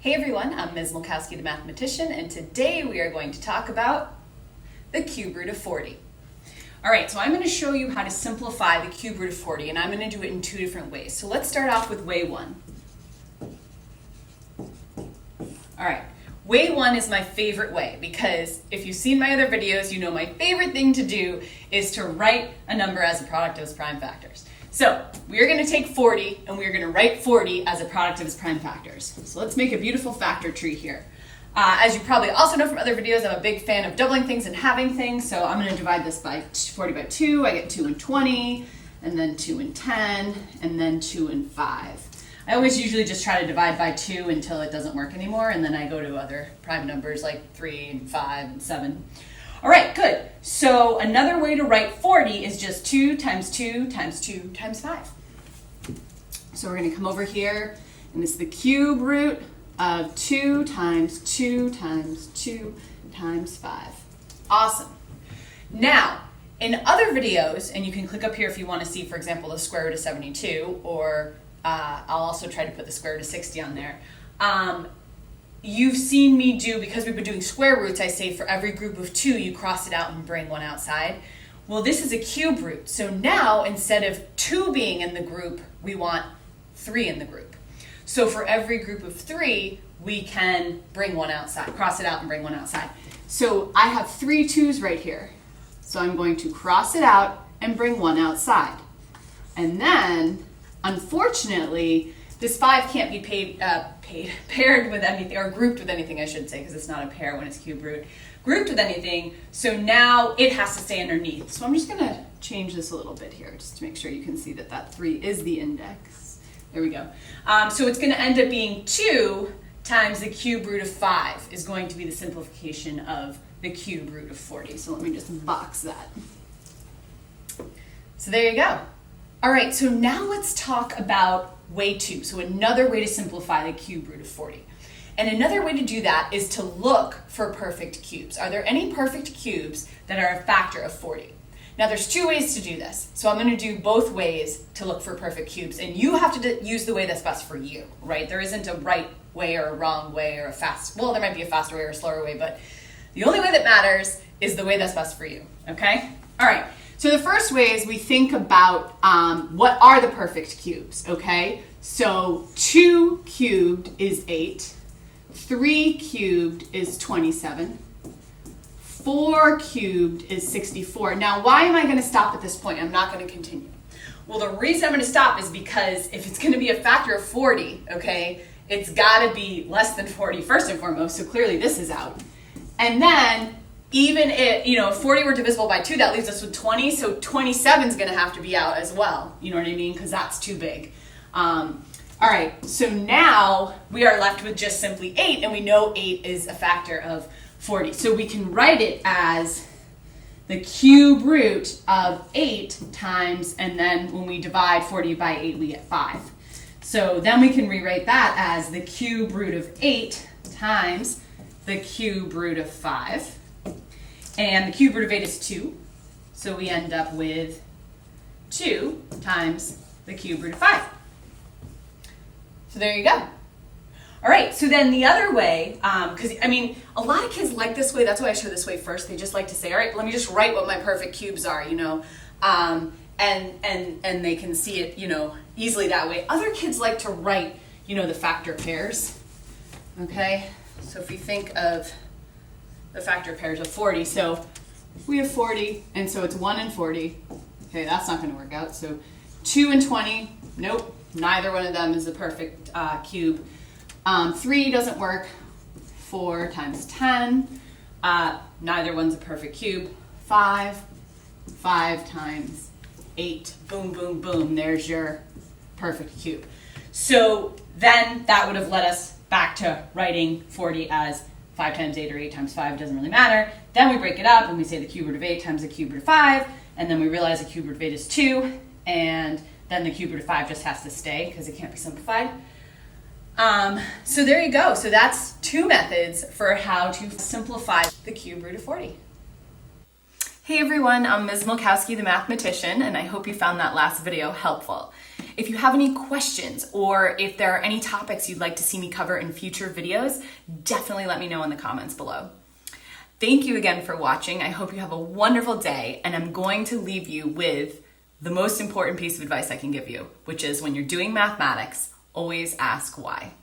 Hey everyone, I'm Ms. Mulkowski, the mathematician, and today we are going to talk about the cube root of 40. All right, so I'm going to show you how to simplify the cube root of 40, and I'm going to do it in two different ways. So let's start off with way one. All right, way one is my favorite way because if you've seen my other videos, you know my favorite thing to do is to write a number as a product of its prime factors. So we are going to take 40 and we are going to write 40 as a product of its prime factors. So let's make a beautiful factor tree here. As you probably also know from other videos, I'm a big fan of doubling things and halving things. So I'm going to divide this by 40 by 2. I get 2 and 20, and then 2 and 10, and then 2 and 5. I always usually just try to divide by 2 until it doesn't work anymore, and then I go to other prime numbers like 3 and 5 and 7. All right, good. So another way to write 40 is just 2 times 2 times 2 times 5. So we're going to come over here, and it's the cube root of 2 times 2 times 2 times 5. Awesome. Now, in other videos, and you can click up here if you want to see, for example, the square root of 72, or I'll also try to put the square root of 60 on there. You've seen me do, because we've been doing square roots, I say for every group of 2, you cross it out and bring one outside. Well, this is a cube root. So now, instead of 2 being in the group, we want 3 in the group. So for every group of 3, we can bring one outside, cross it out and bring one outside. So I have 3 2's right here. So I'm going to cross it out and bring one outside. And then, unfortunately, this 5 can't be paired with anything, or grouped with anything, I should say, because it's not a pair when it's cube root. Grouped with anything, so now it has to stay underneath. So I'm just going to change this a little bit here, just to make sure you can see that that 3 is the index. There we go. So it's going to end up being 2 times the cube root of 5 is going to be the simplification of the cube root of 40. So let me just box that. So there you go. All right, so now let's talk about way 2. So another way to simplify the cube root of 40. And another way to do that is to look for perfect cubes. Are there any perfect cubes that are a factor of 40? Now there's 2 ways to do this. So I'm going to do both ways to look for perfect cubes. And you have to use the way that's best for you, right? There isn't a right way or a wrong way or a fast, well, there might be a faster way or a slower way, but the only way that matters is the way that's best for you, okay? All right. So the first way is we think about what are the perfect cubes, okay? So 2 cubed is 8, 3 cubed is 27, 4 cubed is 64. Now, why am I going to stop at this point? I'm not going to continue. Well, the reason I'm going to stop is because if it's going to be a factor of 40, okay, it's got to be less than 40 first and foremost, so clearly this is out. And then even if 40 were divisible by 2, that leaves us with 20, so 27 is going to have to be out as well. You know what I mean? Because that's too big. All right, so now we are left with just simply 8, and we know 8 is a factor of 40. So we can write it as the cube root of 8 times, and then when we divide 40 by 8, we get 5. So then we can rewrite that as the cube root of 8 times the cube root of 5. And the cube root of 8 is 2. So we end up with 2 times the cube root of 5. So there you go. All right, so then the other way, because I mean, a lot of kids like this way. That's why I show this way first. They just like to say, all right, let me just write what my perfect cubes are, and they can see it, easily that way. Other kids like to write, the factor pairs. Okay, so if you think of the factor pairs of 40, so we have 40, and so it's 1 and 40. Okay, that's not going to work out. So 2 and 20, nope, neither one of them is a perfect cube. 3 doesn't work. 4 times 10, neither one's a perfect cube. 5 times 8, boom, boom, boom, there's your perfect cube. So then that would have led us back to writing 40 as 5 times 8 or 8 times 5, doesn't really matter. Then we break it up and we say the cube root of 8 times the cube root of 5, and then we realize the cube root of 8 is 2, and then the cube root of 5 just has to stay because it can't be simplified. So there you go. So that's 2 methods for how to simplify the cube root of 40. Hey everyone, I'm Ms. Mulkowski, the mathematician, and I hope you found that last video helpful. If you have any questions or if there are any topics you'd like to see me cover in future videos, definitely let me know in the comments below. Thank you again for watching. I hope you have a wonderful day, and I'm going to leave you with the most important piece of advice I can give you, which is when you're doing mathematics, always ask why.